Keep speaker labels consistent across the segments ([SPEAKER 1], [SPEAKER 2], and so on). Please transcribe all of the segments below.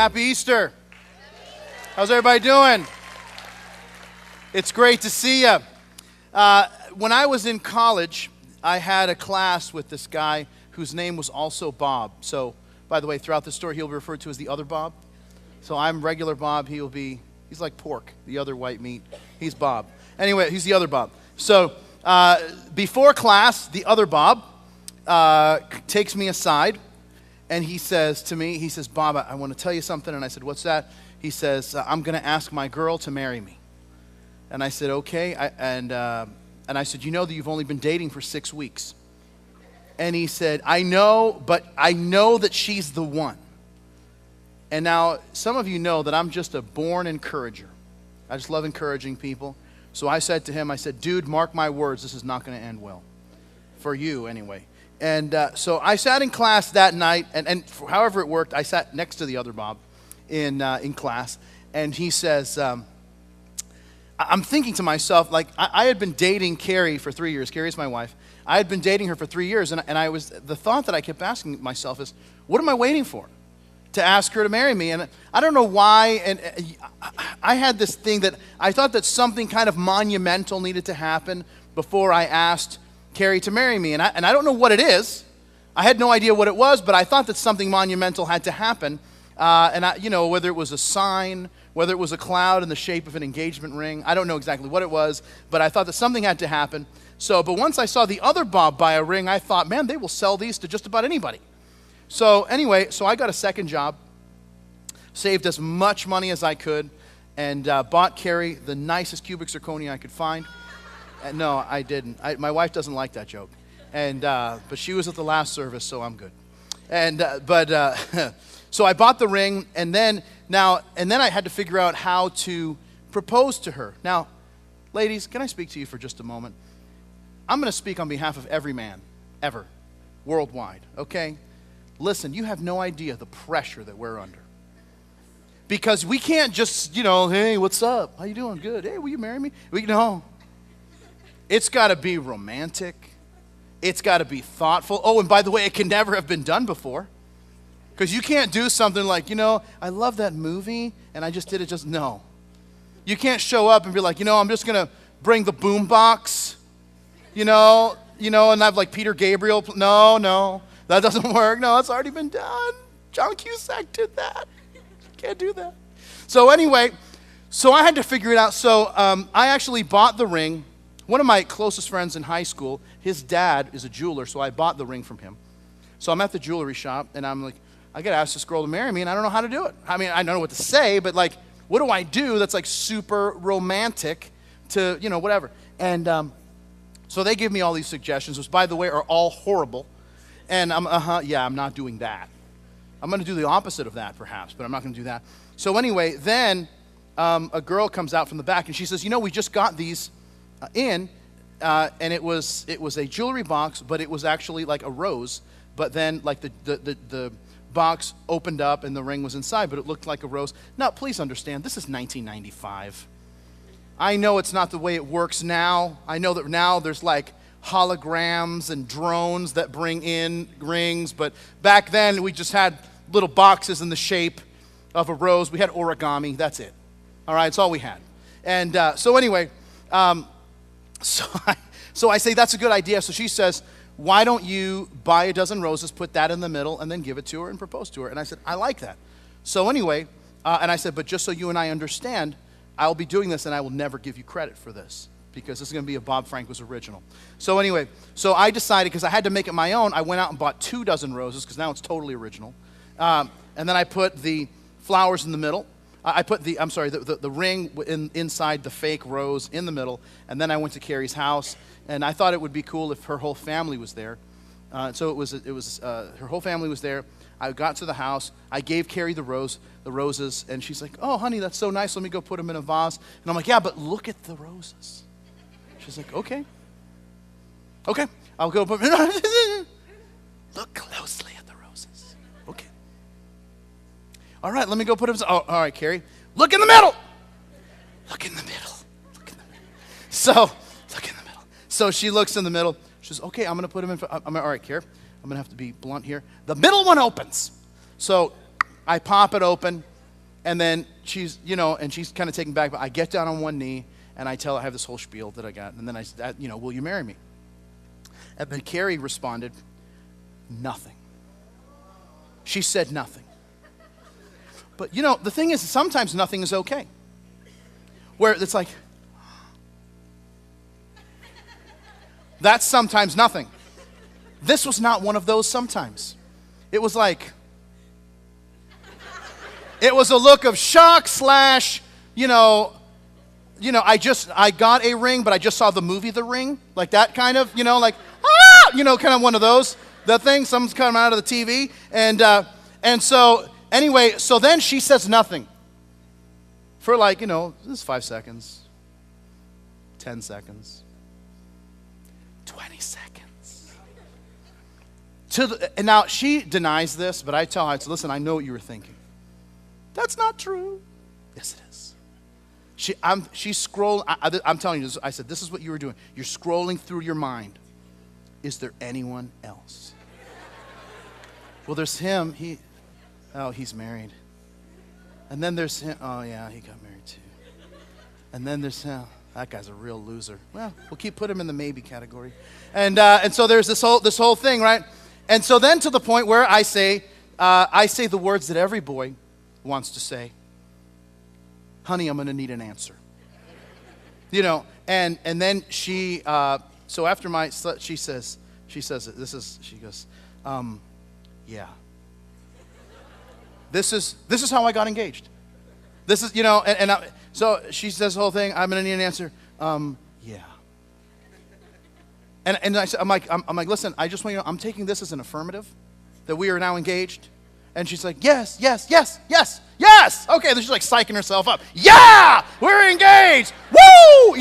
[SPEAKER 1] Happy Easter. How's everybody doing? It's great to see you. When I was in college, I had a class with this guy whose name was also Bob. So, by the way, throughout the story, he'll be referred to as the other Bob. So I'm regular Bob. He's like pork, the other white meat. He's Bob. Anyway, he's the other Bob. So, before class, the other Bob takes me aside, and he says to me, Bob, I want to tell you something. And I said, what's that? He says, I'm going to ask my girl to marry me. And I said, okay. And I said, you know that you've only been dating for 6 weeks. And he said, I know, but I know that she's the one. And now, some of you know that I'm just a born encourager. I just love encouraging people. So I said to him, dude, mark my words, this is not going to end well. For you, anyway. And so I sat in class that night, and however it worked, I sat next to the other Bob in class. And he says, I'm thinking to myself, like, I had been dating Carrie for 3 years. Carrie's my wife. I had been dating her for 3 years, and the thought that I kept asking myself is, what am I waiting for to ask her to marry me? And I don't know why, and I had this thing that I thought that something kind of monumental needed to happen before I asked Carrie to marry me, and I don't know what it is. I had no idea what it was, but I thought that something monumental had to happen, whether it was a sign, whether it was a cloud in the shape of an engagement ring, I don't know exactly what it was, but I thought that something had to happen. So, but once I saw the other Bob buy a ring, I thought, man, they will sell these to just about anybody. So anyway, I got a second job, saved as much money as I could, and bought Carrie the nicest cubic zirconia I could find. No, I didn't. My wife doesn't like that joke, but she was at the last service, so I'm good. So I bought the ring, and then I had to figure out how to propose to her. Now, ladies, can I speak to you for just a moment? I'm going to speak on behalf of every man, ever, worldwide, okay? Listen, you have no idea the pressure that we're under. Because we can't just, hey, what's up? How you doing? Good. Hey, will you marry me? No. It's got to be romantic. It's got to be thoughtful. Oh, and by the way, it can never have been done before. Because you can't do something like, I love that movie, and I just did it no. You can't show up and be like, I'm just going to bring the boom box, and have like Peter Gabriel. No, that doesn't work. No, it's already been done. John Cusack did that. Can't do that. So anyway, I had to figure it out. So I actually bought the ring. One of my closest friends in high school, his dad is a jeweler, so I bought the ring from him. So I'm at the jewelry shop, and I'm like, I got to ask this girl to marry me, and I don't know how to do it. I mean, I don't know what to say, but like, what do I do that's like super romantic to, whatever. And so they give me all these suggestions, which, by the way, are all horrible. And I'm not doing that. I'm going to do the opposite of that, perhaps, but I'm not going to do that. So anyway, then a girl comes out from the back, and she says, we just got these and it was a jewelry box, but it was actually like a rose. But then, like, the box opened up and the ring was inside, but it looked like a rose. Now, please understand, this is 1995. I know it's not the way it works now. I know that now there's like holograms and drones that bring in rings, but back then we just had little boxes in the shape of a rose. We had origami, that's it. All right, it's all we had. And so anyway, so I say, that's a good idea. So she says, why don't you buy a dozen roses, put that in the middle, and then give it to her and propose to her? And I said, I like that. So anyway, and I said, but just so you and I understand, I'll be doing this and I will never give you credit for this because this is going to be a Bob Franco's original. So anyway, so I decided, because I had to make it my own, I went out and bought 2 dozen roses because now it's totally original. And then I put the flowers in the middle. I put the ring inside the fake rose in the middle, and then I went to Carrie's house, and I thought it would be cool if her whole family was there. So it was her whole family was there. I got to the house, I gave Carrie the roses, and she's like, oh, honey, that's so nice, let me go put them in a vase. And I'm like, yeah, but look at the roses. She's like, okay, I'll go put them in. Look closely at the roses. Okay. All right, let me go put them. Oh, all right, Carrie. Look in the middle. Look in the middle. Look in the middle. So, look in the middle. So she looks in the middle. She says, okay, I'm going to put them in. All right, Carrie. I'm going to have to be blunt here. The middle one opens. So I pop it open, And then she's, and she's kind of taken back, but I get down on one knee, and I tell her I have this whole spiel that I got. And then I said, will you marry me? And then Carrie responded, nothing. She said nothing. But, the thing is, sometimes nothing is okay. Where it's like, that's sometimes nothing. This was not one of those sometimes. It was like, it was a look of shock / I got a ring, but I just saw the movie The Ring, like that kind of, kind of one of those. The thing, something's coming out of the TV, and so anyway, so then she says nothing for this is 5 seconds, 10 seconds, 20 seconds. And now she denies this, but I tell her, listen, I know what you were thinking. That's not true. Yes, it is. She's scrolling. I'm telling you this. I said, this is what you were doing. You're scrolling through your mind. Is there anyone else? Well, there's him. He's married. And then there's him. Oh, yeah, he got married too. And then there's him. That guy's a real loser. Well, we'll put him in the maybe category. And so there's this whole thing, right? And so then to the point where I say the words that every boy wants to say. Honey, I'm going to need an answer. And then she, so after she says it, she goes, yeah. This is how I got engaged. This is, so she says the whole thing, I'm going to need an answer. Yeah. And I said, I'm like, listen, I just want you to know, I'm taking this as an affirmative, that we are now engaged. And she's like, yes, yes, yes, yes, yes. Okay, then she's like psyching herself up. Yeah, we're engaged. Woo!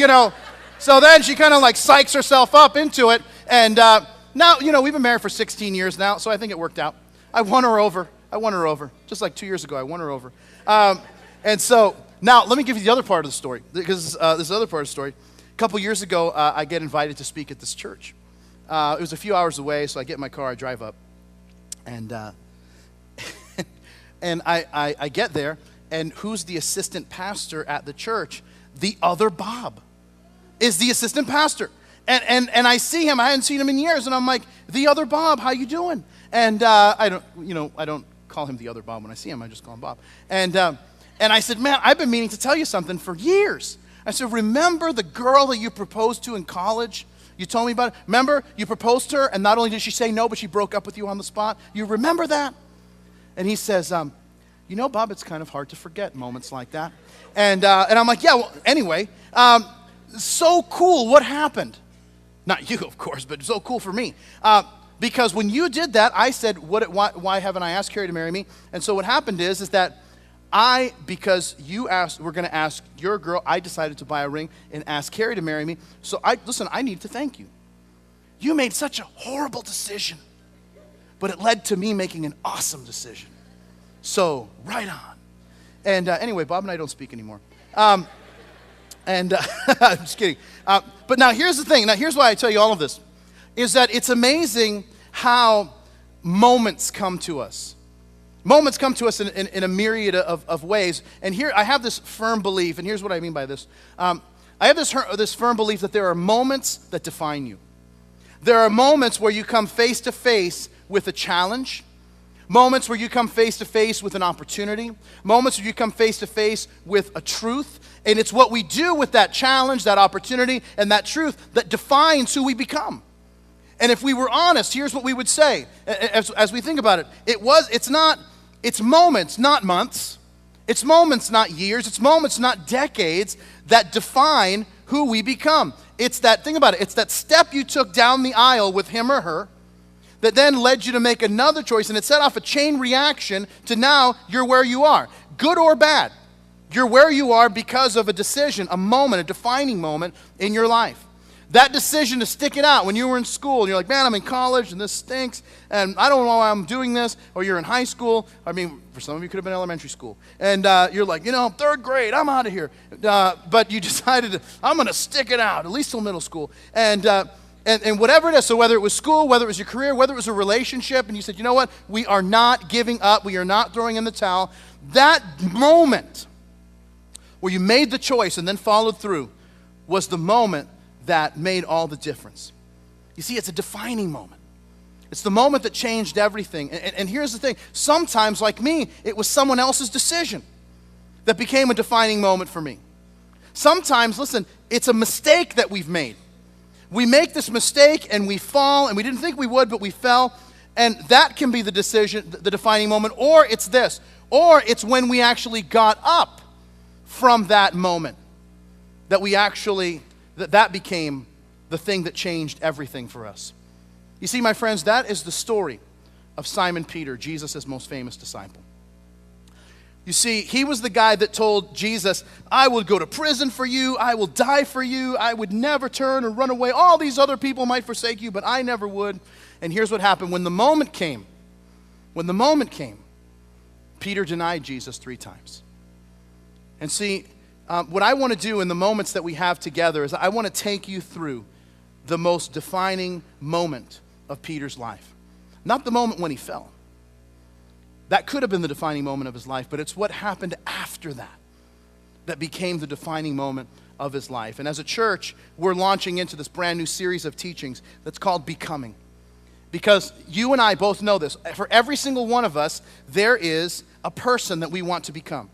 [SPEAKER 1] So then she kind of like psychs herself up into it. And now, we've been married for 16 years now, so I think it worked out. I won her over. Just like 2 years ago, I won her over. And so now let me give you the other part of the story, because this is the other part of the story. A couple years ago, I get invited to speak at this church. It was a few hours away, so I get in my car, I drive up, and and I get there, and who's the assistant pastor at the church? The other Bob is the assistant pastor. And I see him. I hadn't seen him in years, and I'm like, the other Bob, how you doing? And I don't call him the other Bob when I see him. I just call him Bob. And I said, man, I've been meaning to tell you something for years. I said, remember the girl that you proposed to in college? You told me about it. Remember, you proposed to her, and not only did she say no, but she broke up with you on the spot. You remember that? And he says, Bob, it's kind of hard to forget moments like that. And I'm like, yeah, well, anyway, so cool. What happened? Not you, of course, but so cool for me. Because when you did that, I said, why haven't I asked Carrie to marry me? And so what happened is that because you we're going to ask your girl, I decided to buy a ring and ask Carrie to marry me. So I need to thank you. You made such a horrible decision, but it led to me making an awesome decision. So, right on. And anyway, Bob and I don't speak anymore. I'm just kidding. But now here's the thing. Now here's why I tell you all of this. Is that it's amazing how moments come to us. Moments come to us in a myriad of ways. And here, I have this firm belief, and here's what I mean by this. I have this firm belief that there are moments that define you. There are moments where you come face to face with a challenge. Moments where you come face to face with an opportunity. Moments where you come face to face with a truth. And it's what we do with that challenge, that opportunity, and that truth that defines who we become. And if we were honest, here's what we would say as we think about it. It's moments, not months. It's moments, not years. It's moments, not decades, that define who we become. It's that, think about it, it's that step you took down the aisle with him or her that then led you to make another choice, and it set off a chain reaction to now you're where you are. Good or bad, you're where you are because of a decision, a moment, a defining moment in your life. That decision to stick it out when you were in school, and you're like, man, I'm in college, and this stinks, and I don't know why I'm doing this, or you're in high school. I mean, for some of you, it could have been elementary school. And you're like, third grade, I'm out of here. But you decided, I'm going to stick it out, at least till middle school. And And whatever it is, so whether it was school, whether it was your career, whether it was a relationship, and you said, you know what, we are not giving up, we are not throwing in the towel, that moment where you made the choice and then followed through was the moment that made all the difference. You see, it's a defining moment. It's the moment that changed everything. And here's the thing, sometimes, like me, it was someone else's decision that became a defining moment for me. Sometimes, listen, it's a mistake that we've made. We make this mistake and we fall, and we didn't think we would, but we fell, and that can be the decision, the defining moment. Or it's this, or it's when we actually got up from that moment that we actually, that became the thing that changed everything for us. You see, my friends, that is the story of Simon Peter, Jesus' most famous disciple. You see, he was the guy that told Jesus, I will go to prison for you, I will die for you, I would never turn or run away. All these other people might forsake you, but I never would. And here's what happened. When the moment came, Peter denied Jesus 3 times. And see, what I want to do in the moments that we have together is I want to take you through the most defining moment of Peter's life. Not the moment when he fell. That could have been the defining moment of his life, but it's what happened after that that became the defining moment of his life. And as a church, we're launching into this brand new series of teachings that's called Becoming. Because you and I both know this. For every single one of us, there is a person that we want to become.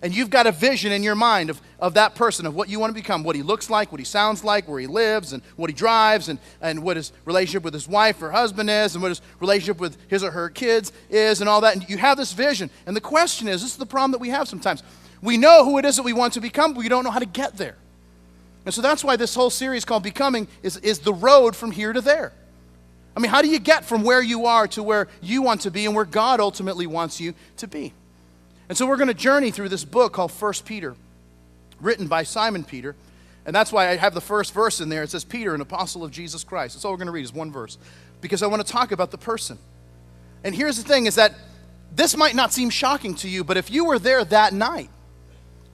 [SPEAKER 1] And you've got a vision in your mind of that person, of what you want to become, what he looks like, what he sounds like, where he lives, and what he drives, and what his relationship with his wife or husband is, and what his relationship with his or her kids is, and all that. And you have this vision. And the question is, this is the problem that we have sometimes. We know who it is that we want to become, but we don't know how to get there. And so that's why this whole series called Becoming is the road from here to there. I mean, how do you get from where you are to where you want to be and where God ultimately wants you to be? And so we're going to journey through this book called 1 Peter, written by Simon Peter. And that's why I have the first verse in there. It says, Peter, an apostle of Jesus Christ. That's all we're going to read is one verse. Because I want to talk about the person. And here's the thing, is that this might not seem shocking to you, but if you were there that night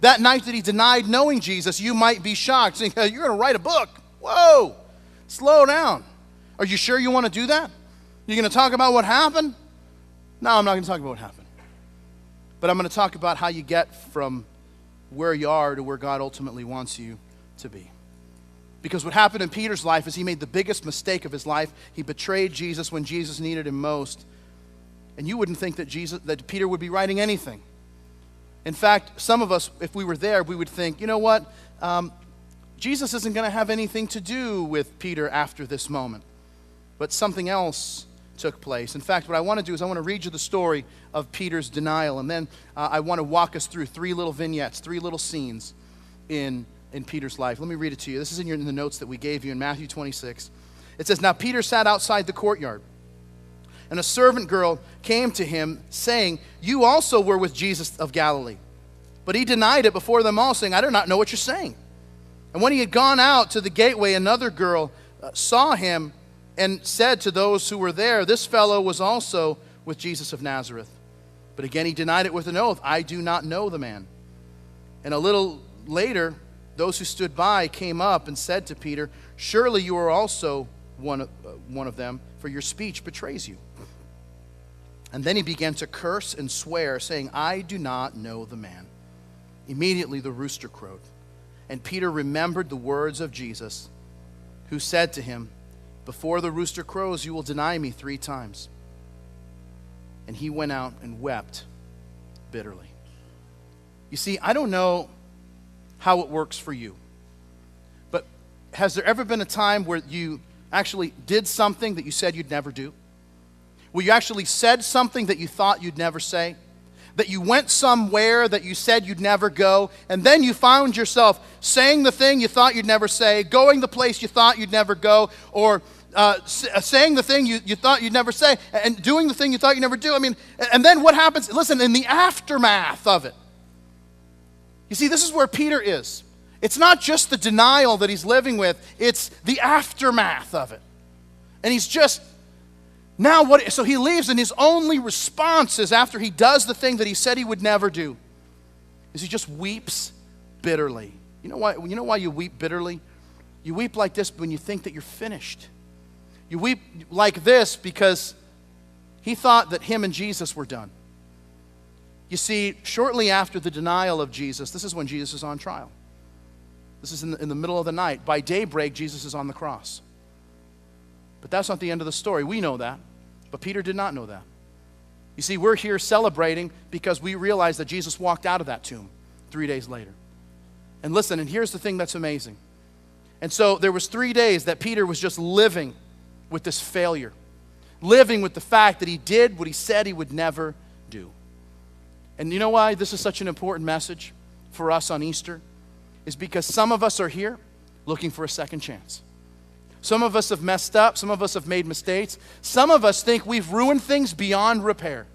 [SPEAKER 1] that he denied knowing Jesus, you might be shocked. Saying, you're going to write a book. Whoa, slow down. Are you sure you want to do that? You're going to talk about what happened? No, I'm not going to talk about what happened. But I'm going to talk about how you get from where you are to where God ultimately wants you to be. Because what happened in Peter's life is he made the biggest mistake of his life. He betrayed Jesus when Jesus needed him most. And you wouldn't think that Peter would be writing anything. In fact, some of us, if we were there, we would think, you know what? Jesus isn't going to have anything to do with Peter after this moment. But something else took place. In fact, what I want to do is I want to read you the story of Peter's denial, and then I want to walk us through 3 little vignettes, 3 little scenes in Peter's life. Let me read it to you. This is in the notes that we gave you in Matthew 26. It says, Now Peter sat outside the courtyard, and a servant girl came to him, saying, You also were with Jesus of Galilee. But he denied it before them all, saying, I do not know what you're saying. And when he had gone out to the gateway, another girl saw him and said to those who were there, This fellow was also with Jesus of Nazareth. But again he denied it with an oath, I do not know the man. And a little later, those who stood by came up and said to Peter, Surely you are also one of them, for your speech betrays you. And then he began to curse and swear, saying, I do not know the man. Immediately the rooster crowed. And Peter remembered the words of Jesus, who said to him, Before the rooster crows, you will deny me 3 times. And he went out and wept bitterly. You see, I don't know how it works for you, but has there ever been a time where you actually did something that you said you'd never do? Where you actually said something that you thought you'd never say? That you went somewhere that you said you'd never go, and then you found yourself saying the thing you thought you'd never say, going the place you thought you'd never go, or saying the thing you thought you'd never say, and doing the thing you thought you'd never do. I mean, and then what happens? Listen, in the aftermath of it. You see, this is where Peter is. It's not just the denial that he's living with, it's the aftermath of it. And he's just, now what? So he leaves, and his only response is, after he does the thing that he said he would never do, is he just weeps bitterly. You know why you weep bitterly? You weep like this when you think that you're finished. You weep like this because he thought that him and Jesus were done. You see, shortly after the denial of Jesus, this is when Jesus is on trial. This is in the middle of the night. By daybreak, Jesus is on the cross. But that's not the end of the story. We know that. But Peter did not know that. You see, we're here celebrating because we realize that Jesus walked out of that tomb 3 days later. And listen, and here's the thing that's amazing. And so there was 3 days that Peter was just living with this failure. Living with the fact that he did what he said he would never do. And you know why this is such an important message for us on Easter? Is because some of us are here looking for a second chance. Some of us have messed up. Some of us have made mistakes. Some of us think we've ruined things beyond repair.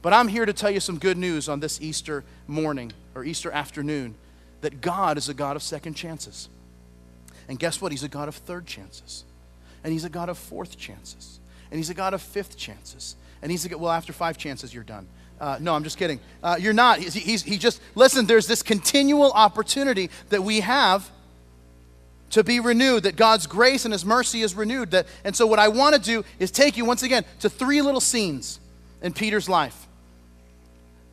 [SPEAKER 1] But I'm here to tell you some good news on this Easter morning or Easter afternoon, that God is a God of second chances. And guess what? He's a God of third chances. And he's a God of fourth chances. And he's a God of fifth chances. And he's a God, well, after 5 chances, you're done. No, I'm just kidding. You're not. He just, listen, there's this continual opportunity that we have to be renewed, that God's grace and his mercy is renewed. And so what I want to do is take you once again to 3 little scenes in Peter's life,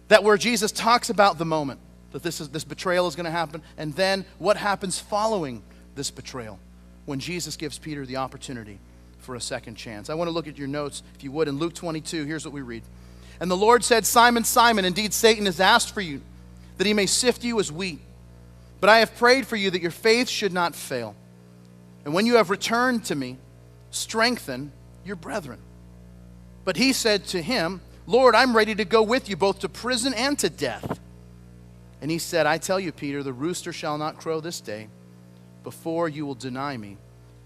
[SPEAKER 1] that where Jesus talks about the moment that this betrayal is going to happen, and then what happens following this betrayal when Jesus gives Peter the opportunity for a second chance. I want to look at your notes, if you would. In Luke 22, here's what we read. And the Lord said, Simon, Simon, indeed Satan has asked for you, that he may sift you as wheat. But I have prayed for you that your faith should not fail. And when you have returned to me, strengthen your brethren. But he said to him, Lord, I'm ready to go with you both to prison and to death. And he said, I tell you, Peter, the rooster shall not crow this day before you will deny me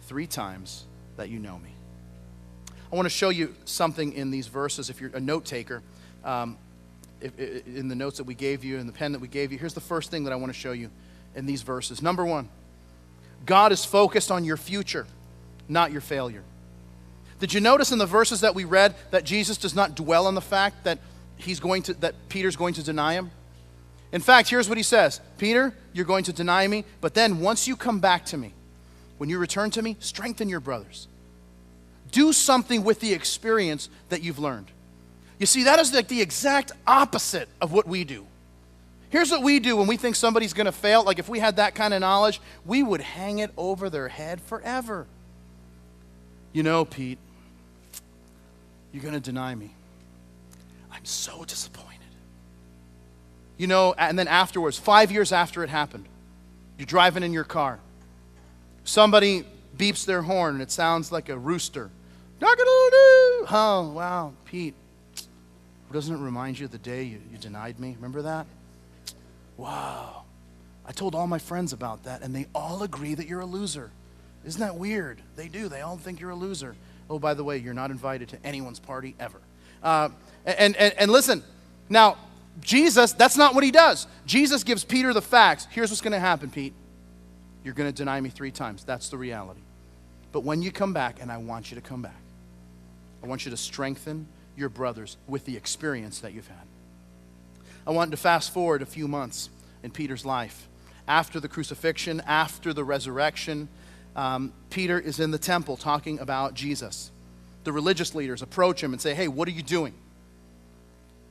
[SPEAKER 1] 3 times that you know me. I want to show you something in these verses. If you're a note taker, in the notes that we gave you, in the pen that we gave you, here's the first thing that I want to show you in these verses. Number 1, God is focused on your future, not your failure. Did you notice in the verses that we read that Jesus does not dwell on the fact that Peter's going to deny him? In fact, here's what he says. Peter, you're going to deny me, but then once you come back to me, when you return to me, strengthen your brothers. Do something with the experience that you've learned. You see, that is like the exact opposite of what we do. Here's what we do when we think somebody's going to fail. Like if we had that kind of knowledge, we would hang it over their head forever. You know, Pete, you're going to deny me. I'm so disappointed. You know, and then afterwards, 5 years after it happened, you're driving in your car. Somebody beeps their horn and it sounds like a rooster. Oh, wow, Pete. Doesn't it remind you of the day you denied me? Remember that? Wow. I told all my friends about that, and they all agree that you're a loser. Isn't that weird? They do. They all think you're a loser. Oh, by the way, you're not invited to anyone's party ever. And listen, now, Jesus, that's not what he does. Jesus gives Peter the facts. Here's what's going to happen, Pete. You're going to deny me 3 times. That's the reality. But when you come back, and I want you to come back, I want you to strengthen your brothers with the experience that you've had. I want to fast forward a few months in Peter's life. After the crucifixion, after the resurrection, Peter is in the temple talking about Jesus. The religious leaders approach him and say, hey, what are you doing?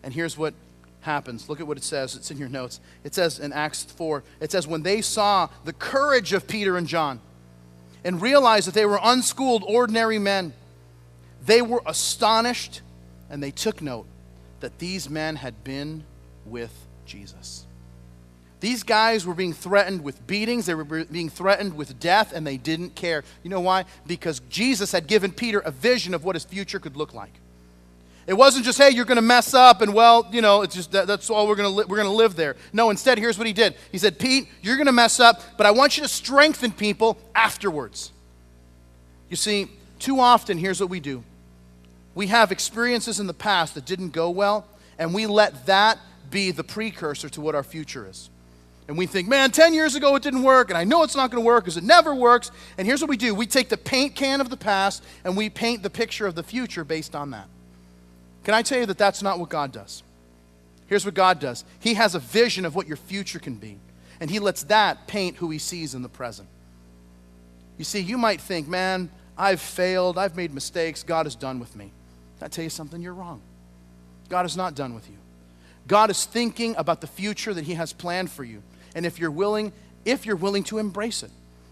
[SPEAKER 1] And here's what happens. Look at what it says. It's in your notes. It says in Acts 4, it says, when they saw the courage of Peter and John and realized that they were unschooled, ordinary men, they were astonished, and they took note that these men had been with Jesus. These guys were being threatened with beatings. They were being threatened with death, and they didn't care. You know why? Because Jesus had given Peter a vision of what his future could look like. It wasn't just, hey, you're going to mess up, and well, you know, it's just that's all we're going to live there. No, instead, here's what he did. He said, Pete, you're going to mess up, but I want you to strengthen people afterwards. You see, too often, here's what we do. We have experiences in the past that didn't go well, and we let that be the precursor to what our future is. And we think, man, 10 years ago it didn't work, and I know it's not going to work because it never works. And here's what we do. We take the paint can of the past, and we paint the picture of the future based on that. Can I tell you that that's not what God does? Here's what God does. He has a vision of what your future can be, and he lets that paint who he sees in the present. You see, you might think, man, I've failed, I've made mistakes, God is done with me. Can I tell you something? You're wrong. God is not done with you. God is thinking about the future that He has planned for you. And if you're willing to embrace it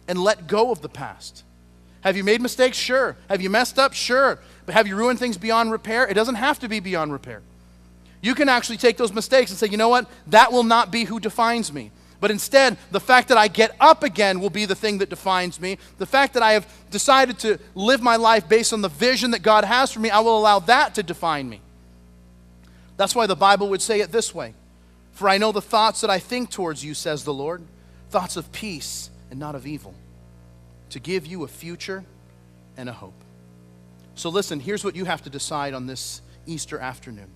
[SPEAKER 1] and let go of the past. Have you made mistakes? Sure. Have you messed up? Sure. But have you ruined things beyond repair? It doesn't have to be beyond repair. You can actually take those mistakes and say, you know what? That will not be who defines me. But instead, the fact that I get up again will be the thing that defines me. The fact that I have decided to live my life based on the vision that God has for me, I will allow that to define me. That's why the Bible would say it this way. For I know the thoughts that I think towards you, says the Lord, thoughts of peace and not of evil, to give you a future and a hope. So listen, here's what you have to decide on this Easter afternoon.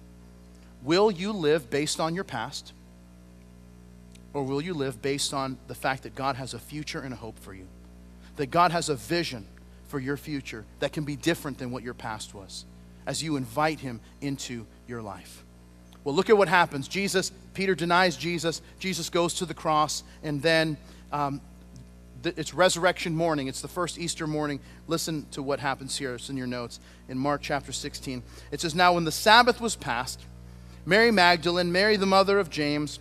[SPEAKER 1] Will you live based on your past? Or will you live based on the fact that God has a future and a hope for you? That God has a vision for your future that can be different than what your past was as you invite Him into your life. Well, look at what happens. Peter denies Jesus. Jesus goes to the cross, and then it's resurrection morning. It's the first Easter morning. Listen to what happens here. It's in your notes in Mark chapter 16. It says, now when the Sabbath was past, Mary Magdalene, Mary the mother of James,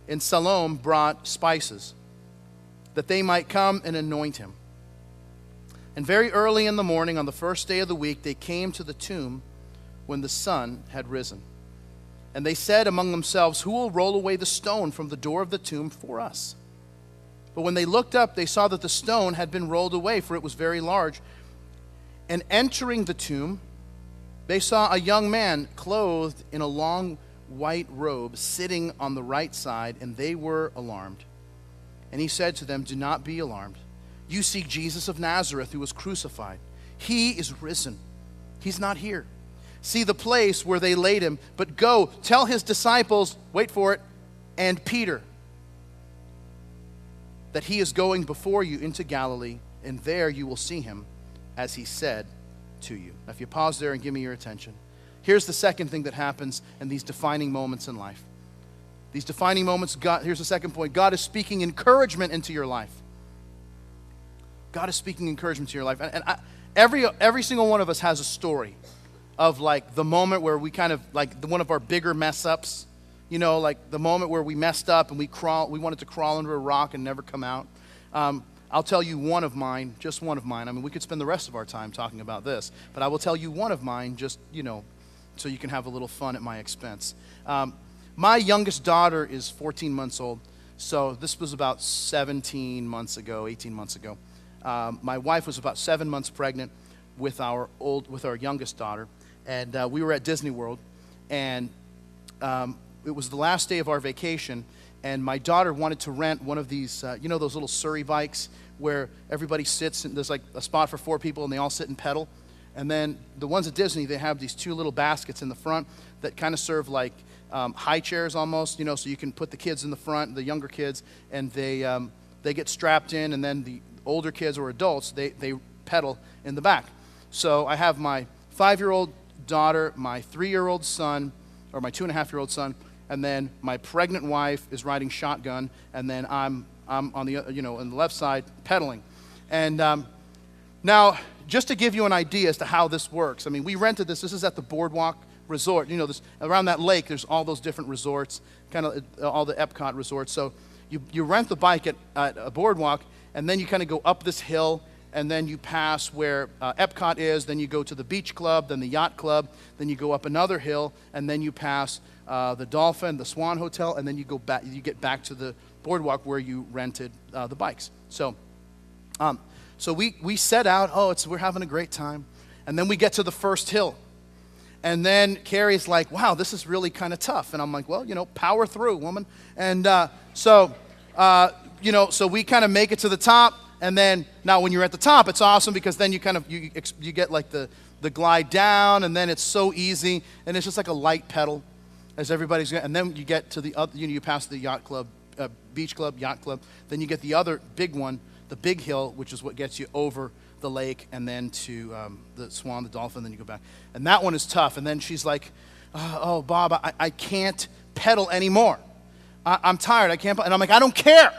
[SPEAKER 1] and Salome brought spices, that they might come and anoint Him. And very early in the morning, on the first day of the week, they came to the tomb when the sun had risen. And they said among themselves, who will roll away the stone from the door of the tomb for us? But when they looked up, they saw that the stone had been rolled away, for it was very large. And entering the tomb, they saw a young man clothed in a long white robe sitting on the right side, and they were alarmed. And he said to them, do not be alarmed. You seek Jesus of Nazareth, who was crucified. He is risen. He's not here. See the place where they laid Him, but go, tell His disciples, wait for it, and Peter, that He is going before you into Galilee, and there you will see Him, as He said to you. Now, if you pause there and give me your attention. Here's the second thing that happens in these defining moments in life. These defining moments, here's the second point. God is speaking encouragement into your life. God is speaking encouragement to your life. And every single one of us has a story of like the moment where we kind of, like one of our bigger mess ups, you know, like the moment where we messed up and we wanted to crawl under a rock and never come out. I'll tell you one of mine, just one of mine. I mean, we could spend the rest of our time talking about this, but I will tell you one of mine just, you know, so you can have a little fun at my expense. My youngest daughter is 14 months old, so this was about 17 months ago, 18 months ago. My wife was about 7 months pregnant with our youngest daughter, and we were at Disney World, and it was the last day of our vacation, and my daughter wanted to rent one of these, you know, those little Surrey bikes where everybody sits, and there's like a spot for 4 people, and they all sit and pedal. And then the ones at Disney, they have these 2 little baskets in the front that kind of serve like high chairs almost, you know, so you can put the kids in the front, the younger kids, and they get strapped in, and then the older kids or adults, they pedal in the back. So I have my 5-year-old daughter, my 3-year-old son, or my 2.5-year-old son, and then my pregnant wife is riding shotgun, and then I'm on the, you know, on the left side pedaling. And now, just to give you an idea as to how this works, I mean, we rented this. This is at the Boardwalk Resort. You know, this around that lake, there's all those different resorts, kind of all the Epcot resorts. So you rent the bike at a Boardwalk, and then you kind of go up this hill, and then you pass where Epcot is. Then you go to the beach club, then the yacht club. Then you go up another hill, and then you pass the Dolphin, the Swan Hotel, and then you go back. You get back to the Boardwalk where you rented the bikes. So we set out, we're having a great time. And then we get to the first hill. And then Carrie's like, wow, this is really kind of tough. And I'm like, well, you know, power through, woman. And so we kind of make it to the top. And then now when you're at the top, it's awesome because then you kind of, you get like the glide down, and then it's so easy. And it's just like a light pedal as everybody's going. And then you get to the other, you pass the yacht club, beach club, yacht club. Then you get the other big one, the big hill, which is what gets you over the lake, and then to the Swan, the Dolphin, then you go back. And that one is tough. And then she's like, oh, Bob, I can't pedal anymore. I'm tired. I can't. And I'm like, I don't care.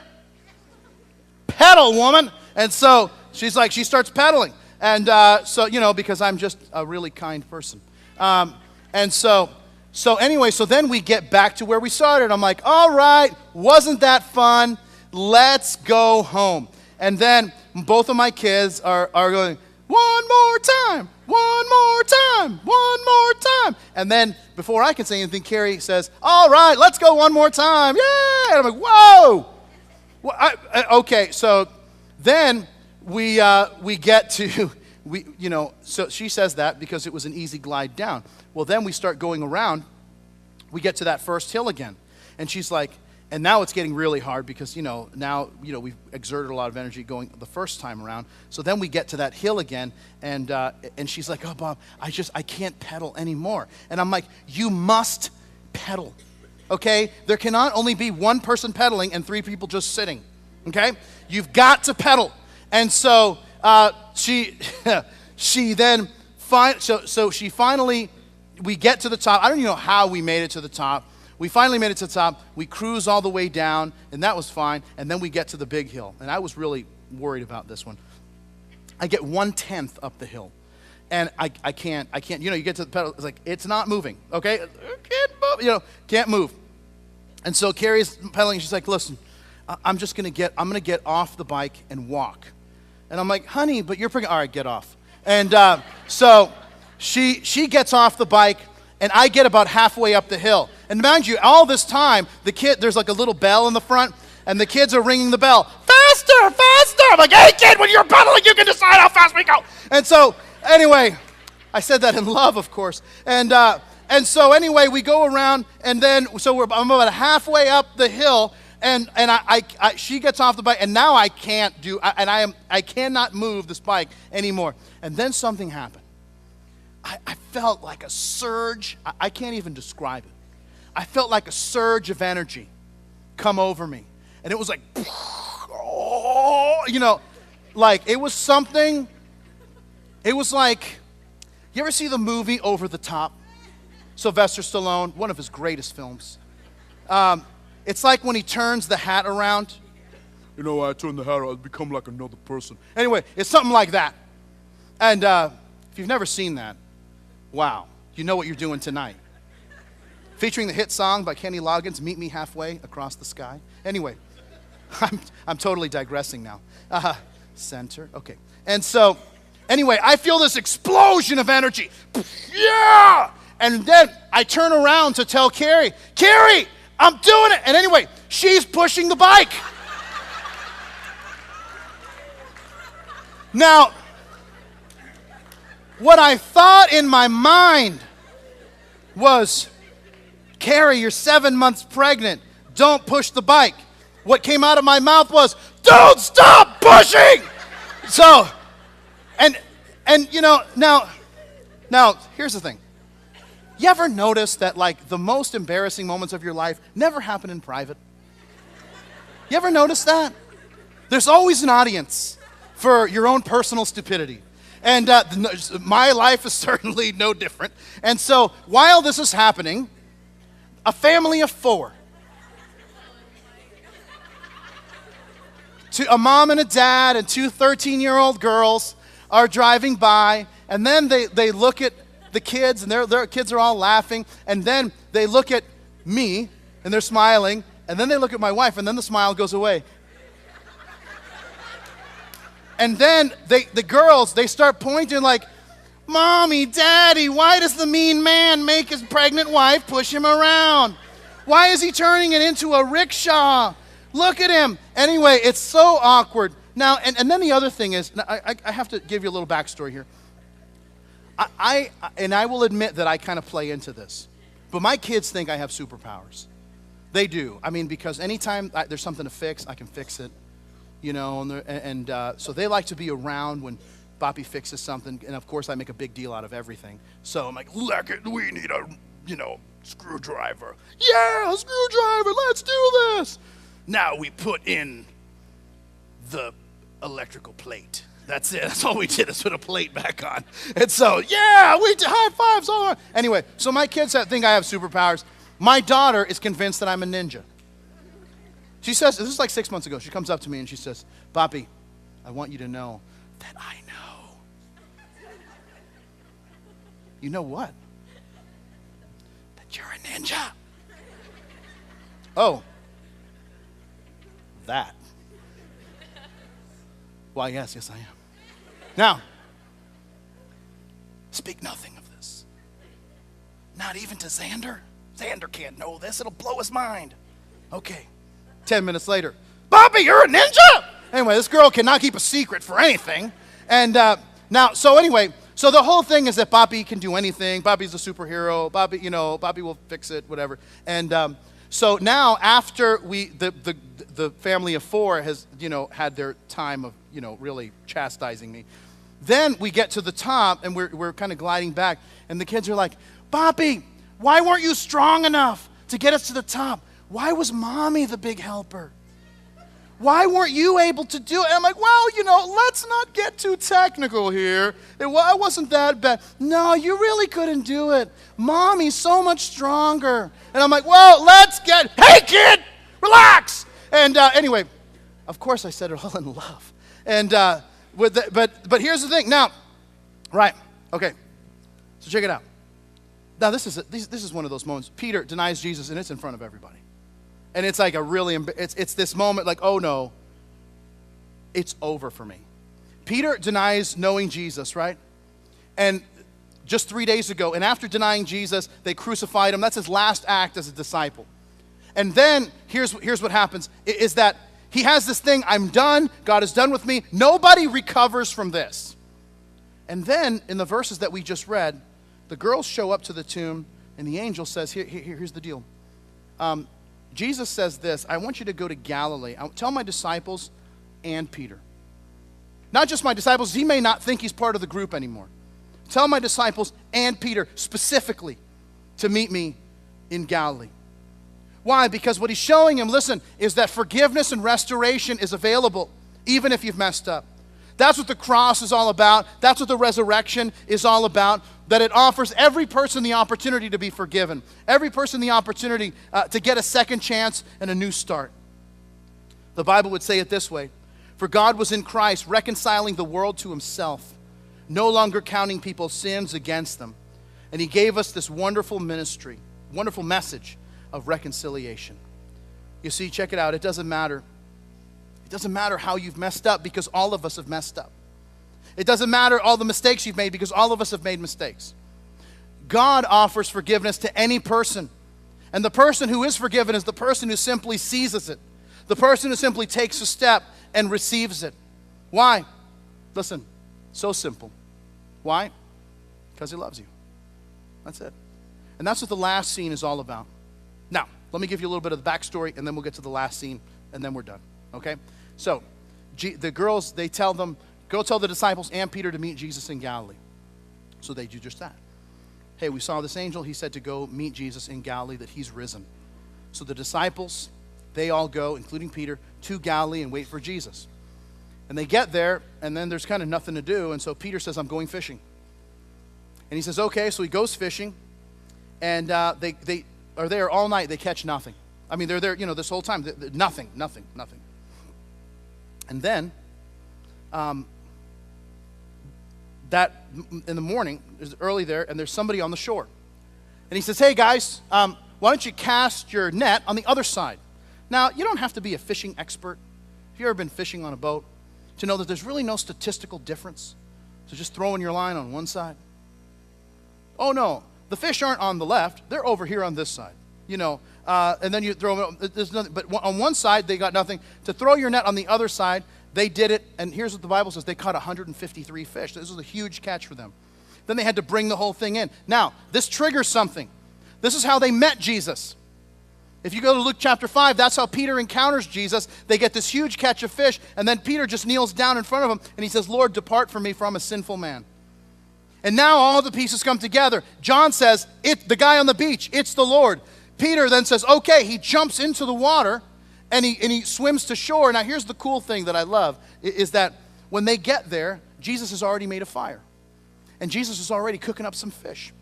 [SPEAKER 1] Pedal, woman. And so she's like, she starts pedaling. And so, because I'm just a really kind person. And so anyway, so then we get back to where we started. I'm like, all right, wasn't that fun? Let's go home. And then both of my kids are going, one more time, one more time, one more time. And then before I can say anything, Carrie says, all right, let's go one more time. Yeah. And I'm like, whoa. Well, okay, so then we get to, so she says that because it was an easy glide down. Well, then we start going around. We get to that first hill again. And she's like, and now it's getting really hard because, now, we've exerted a lot of energy going the first time around. So then we get to that hill again, and she's like, oh, Bob, I can't pedal anymore. And I'm like, you must pedal, okay? There cannot only be one person pedaling and 3 people just sitting, okay? You've got to pedal. And so she then, she finally, we get to the top. I don't even know how we made it to the top. We finally made it to the top. We cruise all the way down, and that was fine. And then we get to the big hill. And I was really worried about this one. I get 1/10 up the hill. And I can't, you get to the pedal, it's like, it's not moving, okay? Can't move, can't move. And so Carrie's pedaling, she's like, listen, I'm going to get off the bike and walk. And I'm like, honey, but you're all right, get off. And so she gets off the bike, and I get about halfway up the hill. And mind you, all this time, there's like a little bell in the front, and the kids are ringing the bell. Faster, faster! I'm like, hey kid, when you're pedaling, you can decide how fast we go. And so, anyway, I said that in love, of course. And so anyway, we go around, and then, I'm about halfway up the hill, and she gets off the bike, and now I cannot move this bike anymore. And then something happened. I felt like a surge. I can't even describe it. I felt like a surge of energy come over me. And it was like, like it was something. It was like, you ever see the movie Over the Top? Sylvester Stallone, one of his greatest films. It's like when he turns the hat around. I turn the hat around, I become like another person. Anyway, it's something like that. And if you've never seen that, wow, you know what you're doing tonight. Featuring the hit song by Kenny Loggins, Meet Me Halfway Across the Sky. Anyway, I'm totally digressing now. Center, okay. And so, anyway, I feel this explosion of energy. Yeah! And then I turn around to tell Carrie, I'm doing it! And anyway, she's pushing the bike. Now, what I thought in my mind was, Carrie, you're 7 months pregnant. Don't push the bike. What came out of my mouth was, don't stop pushing! So, and now, here's the thing. You ever notice that, like, the most embarrassing moments of your life never happen in private? You ever notice that? There's always an audience for your own personal stupidity. And my life is certainly no different. And so while this is happening, a family of 4, a mom and a dad and 2 13-year-old girls are driving by, and then they look at the kids, and their kids are all laughing, and then they look at me, and they're smiling, and then they look at my wife, and then the smile goes away. And then the girls, they start pointing like, Mommy, Daddy, why does the mean man make his pregnant wife push him around? Why is he turning it into a rickshaw? Look at him. Anyway, it's so awkward. Now, and then the other thing is, I have to give you a little backstory here. I will admit that I kind of play into this. But my kids think I have superpowers. They do. I mean, because anytime there's something to fix, I can fix it. So they like to be around when Boppy fixes something, and of course I make a big deal out of everything. So I'm like, look, we need a, screwdriver. Yeah, a screwdriver, let's do this. Now we put in the electrical plate. That's it, that's all we did is put a plate back on. And so, yeah, we did high fives all on. Anyway, so my kids think I have superpowers. My daughter is convinced that I'm a ninja. She says, this is like 6 months ago, she comes up to me and she says, Boppy, I want you to know that I know. You know what? That you're a ninja. Oh, that. Why, yes, I am. Now, speak nothing of this. Not even to Xander. Xander can't know this. It'll blow his mind. Okay. 10 minutes later, Bobby, you're a ninja? Anyway, this girl cannot keep a secret for anything. And so the whole thing is that Bobby can do anything. Bobby's a superhero. Bobby will fix it, whatever. And so now after the family of four has, had their time of, really chastising me, then we get to the top and we're kind of gliding back. And the kids are like, Bobby, why weren't you strong enough to get us to the top? Why was Mommy the big helper? Why weren't you able to do it? And I'm like, well, let's not get too technical here. It wasn't that bad. No, you really couldn't do it. Mommy's so much stronger. And I'm like, well, hey, kid, relax. And anyway, of course I said it all in love. And but here's the thing. Now, right, okay, so check it out. Now, this is one of those moments. Peter denies Jesus, and it's in front of everybody. And it's like it's this moment like, oh no, it's over for me. Peter denies knowing Jesus, right? And just 3 days ago, and after denying Jesus, they crucified him. That's his last act as a disciple. And then here's what happens, is that he has this thing, I'm done, God is done with me. Nobody recovers from this. And then in the verses that we just read, the girls show up to the tomb, and the angel says, here's the deal. Jesus says this, I want you to go to Galilee. Tell my disciples and Peter. Not just my disciples, he may not think he's part of the group anymore. Tell my disciples and Peter specifically to meet me in Galilee. Why? Because what he's showing him, listen, is that forgiveness and restoration is available even if you've messed up. That's what the cross is all about. That's what the resurrection is all about. That it offers every person the opportunity to be forgiven. Every person the opportunity to get a second chance and a new start. The Bible would say it this way. For God was in Christ reconciling the world to himself, no longer counting people's sins against them. And he gave us this wonderful ministry, wonderful message of reconciliation. You see, check it out. It doesn't matter. It doesn't matter how you've messed up, because all of us have messed up. It doesn't matter all the mistakes you've made, because all of us have made mistakes. God offers forgiveness to any person. And the person who is forgiven is the person who simply seizes it. The person who simply takes a step and receives it. Why? Listen, so simple. Why? Because he loves you. That's it. And that's what the last scene is all about. Now, let me give you a little bit of the backstory, and then we'll get to the last scene, and then we're done. Okay? So, the girls, they tell them, go tell the disciples and Peter to meet Jesus in Galilee. So they do just that. Hey, we saw this angel. He said to go meet Jesus in Galilee, that he's risen. So the disciples, they all go, including Peter, to Galilee and wait for Jesus. And they get there, and then there's kind of nothing to do. And so Peter says, I'm going fishing. And he says, okay. So he goes fishing, and they are there all night. They catch nothing. I mean, they're there, this whole time. Nothing. And then, that in the morning, is early there, and there's somebody on the shore. And he says, hey guys, why don't you cast your net on the other side? Now, you don't have to be a fishing expert. Have you ever been fishing on a boat to know that there's really no statistical difference to just throwing your line on one side? Oh no, the fish aren't on the left, they're over here on this side. And then you throw them, there's nothing, but on one side they got nothing. To throw your net on the other side, they did it, and here's what the Bible says, they caught 153 fish. This was a huge catch for them. Then they had to bring the whole thing in. Now, this triggers something. This is how they met Jesus. If you go to Luke chapter 5, that's how Peter encounters Jesus. They get this huge catch of fish, and then Peter just kneels down in front of him, and he says, Lord, depart from me, for I'm a sinful man. And now all the pieces come together. John says, the guy on the beach, it's the Lord. Peter then says, okay, he jumps into the water, and he swims to shore. Now here's the cool thing that I love, is that when they get there, Jesus has already made a fire. And Jesus is already cooking up some fish.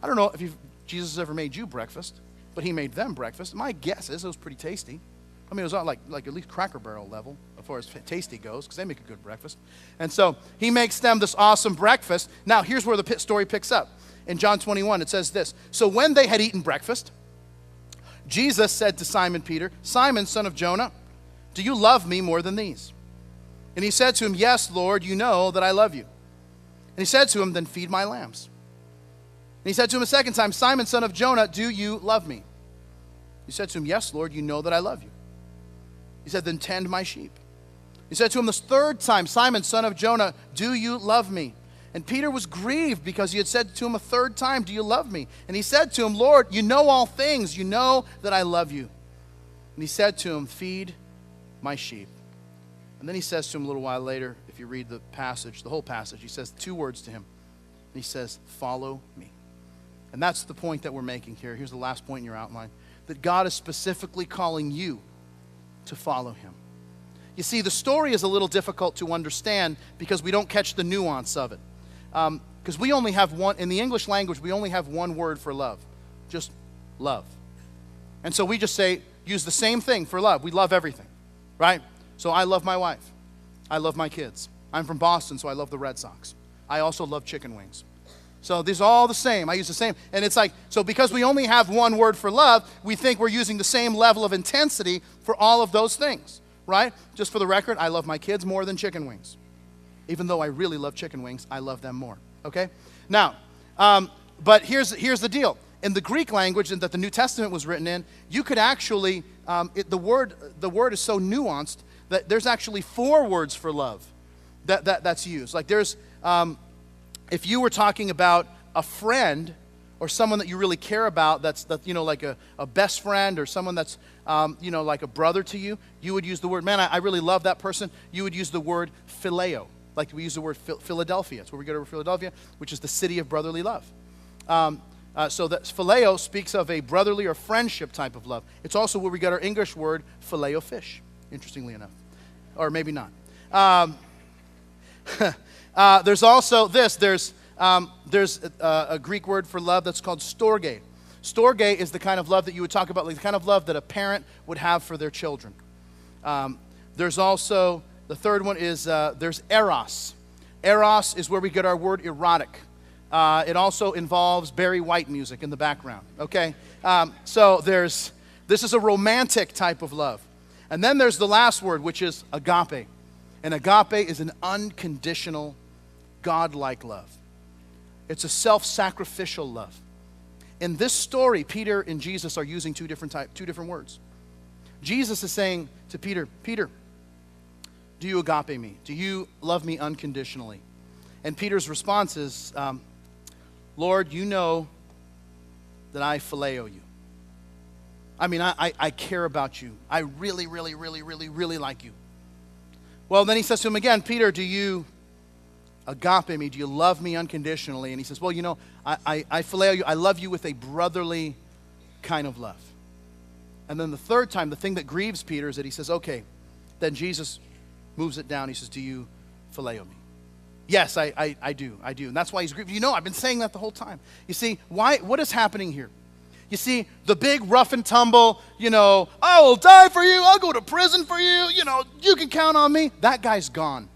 [SPEAKER 1] I don't know if Jesus has ever made you breakfast, but he made them breakfast. My guess is it was pretty tasty. I mean, it was on like at least Cracker Barrel level as far as tasty goes, because they make a good breakfast. And so he makes them this awesome breakfast. Now, here's where the story picks up. In John 21, it says this. So when they had eaten breakfast, Jesus said to Simon Peter, Simon, son of Jonah, do you love me more than these? And he said to him, yes, Lord, you know that I love you. And he said to him, then feed my lambs. And he said to him a second time, Simon, son of Jonah, do you love me? He said to him, yes, Lord, you know that I love you. He said, then tend my sheep. He said to him this third time, Simon, son of Jonah, do you love me? And Peter was grieved because he had said to him a third time, do you love me? And he said to him, Lord, you know all things. You know that I love you. And he said to him, feed my sheep. And then he says to him a little while later, if you read the passage, the whole passage, he says 2 words to him. And he says, follow me. And that's the point that we're making here. Here's the last point in your outline. That God is specifically calling you to follow him. You see, the story is a little difficult to understand because we don't catch the nuance of it. Because we only have one, in the English language, we only have one word for love. Just love. And so we just say, use the same thing for love. We love everything, right? So I love my wife. I love my kids. I'm from Boston, so I love the Red Sox. I also love chicken wings. So these are all the same. I use the same. And it's like, so because we only have one word for love, we think we're using the same level of intensity for all of those things, right? Just for the record, I love my kids more than chicken wings. Even though I really love chicken wings, I love them more, okay? Now, but here's the deal. In the Greek language that the New Testament was written in, you could actually, the word is so nuanced that there's actually 4 words for love that's used. Like there's, if you were talking about a friend or someone that you really care about, that's like a best friend or someone that's like a brother to you, you would use the word, man, I really love that person. You would use the word phileo. Like we use the word Philadelphia. It's where we go to Philadelphia, which is the city of brotherly love. So that phileo speaks of a brotherly or friendship type of love. It's also where we get our English word phileo fish, interestingly enough. Or maybe not. There's also this. There's a Greek word for love that's called storge. Storge is the kind of love that you would talk about, like the kind of love that a parent would have for their children. There's also, the third one is, there's eros. Eros is where we get our word erotic. It also involves Barry White music in the background, okay? So this is a romantic type of love. And then there's the last word, which is agape. And agape is an unconditional, God-like love. It's a self-sacrificial love. In this story, Peter and Jesus are using two different words. Jesus is saying to Peter, Peter, do you agape me? Do you love me unconditionally? And Peter's response is, Lord, you know that I phileo you. I mean, I care about you. I really, really, really, really, really like you. Well, then he says to him again, Peter, do you agape me? Do you love me unconditionally? And he says, well, I phileo you. I love you with a brotherly kind of love. And then the third time, the thing that grieves Peter is that he says, okay, then Jesus moves it down. He says, do you phileo me? Yes, I do. And that's why he's grieved. I've been saying that the whole time. You see, what is happening here? You see, the big rough and tumble, I will die for you, I'll go to prison for you, you can count on me. That guy's gone.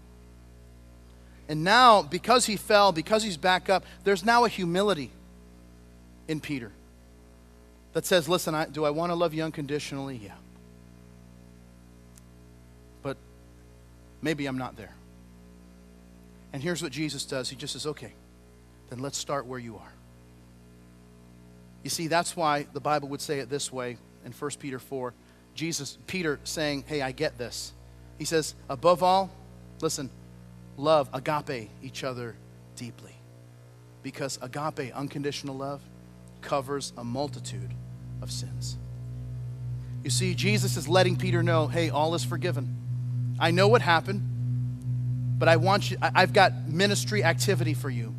[SPEAKER 1] And now, because he fell, because he's back up, there's now a humility in Peter that says, listen, do I want to love you unconditionally? Yeah. But maybe I'm not there. And here's what Jesus does. He just says, okay, then let's start where you are. You see, that's why the Bible would say it this way in 1 Peter 4. Peter saying, hey, I get this. He says, above all, listen, love, agape each other deeply. Because agape, unconditional love, covers a multitude of sins. You see, Jesus is letting Peter know, hey, all is forgiven. I know what happened, but I've got ministry activity for you.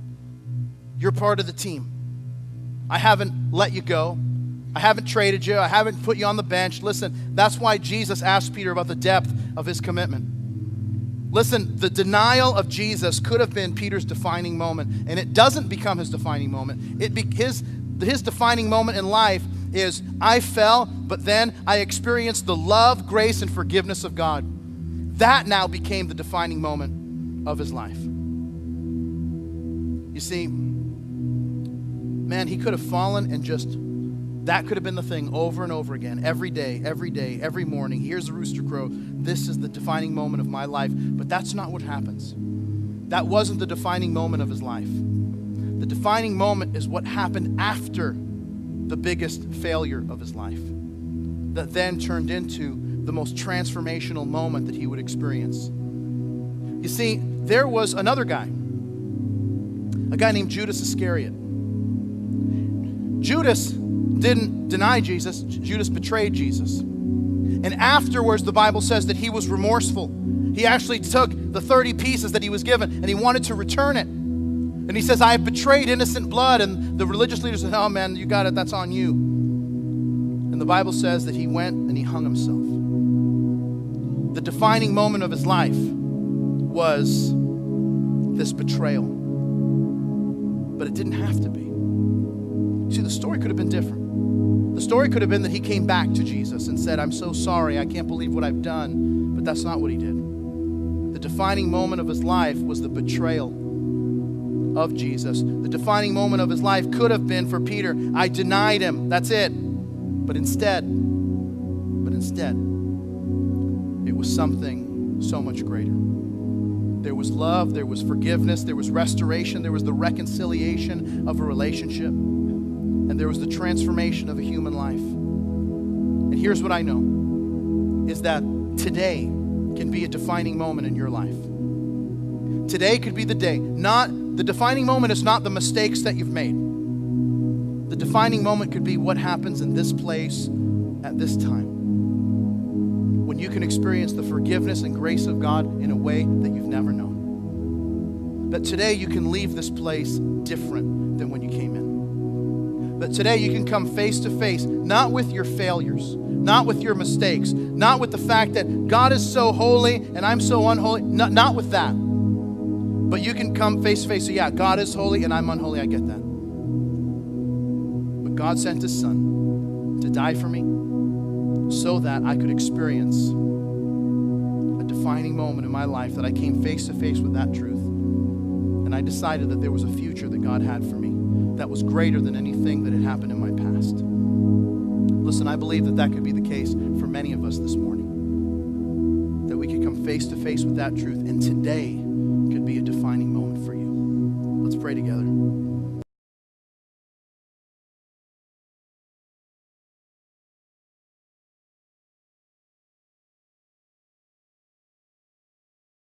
[SPEAKER 1] You're part of the team. I haven't let you go. I haven't traded you. I haven't put you on the bench. Listen, that's why Jesus asked Peter about the depth of his commitment. Listen, the denial of Jesus could have been Peter's defining moment, and it doesn't become his defining moment. His defining moment in life is I fell, but then I experienced the love, grace, and forgiveness of God. That now became the defining moment of his life. You see, man, he could have fallen and just, that could have been the thing over and over again, every day, every morning. Here's the rooster crow. This is the defining moment of my life. But that's not what happens. That wasn't the defining moment of his life. The defining moment is what happened after the biggest failure of his life, that then turned into the most transformational moment that he would experience. You see, there was another guy, a guy named Judas Iscariot. Judas didn't deny Jesus. Judas betrayed Jesus. And afterwards, the Bible says that he was remorseful. He actually took the 30 pieces that he was given and he wanted to return it. And he says, I have betrayed innocent blood. And the religious leaders said, oh man, you got it, that's on you. And the Bible says that he went and he hung himself. The defining moment of his life was this betrayal. But it didn't have to be. See, the story could have been different. The story could have been that he came back to Jesus and said, I'm so sorry, I can't believe what I've done. But that's not what he did. The defining moment of his life was the betrayal of Jesus. The defining moment of his life could have been for Peter, I denied him, that's it. But instead, it was something so much greater. There was love, there was forgiveness, there was restoration, there was the reconciliation of a relationship, and there was the transformation of a human life. And here's what I know, is that today can be a defining moment in your life. Today could be the day. The defining moment is not the mistakes that you've made. The defining moment could be what happens in this place at this time, when you can experience the forgiveness and grace of God in a way that you've never known. That today you can leave this place different than when you came in. That today you can come face to face, not with your failures, not with your mistakes, not with the fact that God is so holy and I'm so unholy, not with that. But you can come face to face, so yeah, God is holy and I'm unholy, I get that. But God sent his son to die for me so that I could experience a defining moment in my life, that I came face to face with that truth. And I decided that there was a future that God had for me that was greater than anything that had happened in my past. Listen, I believe that that could be the case for many of us this morning. That we could come face to face with that truth, and today could be a defining moment for you. Let's pray together.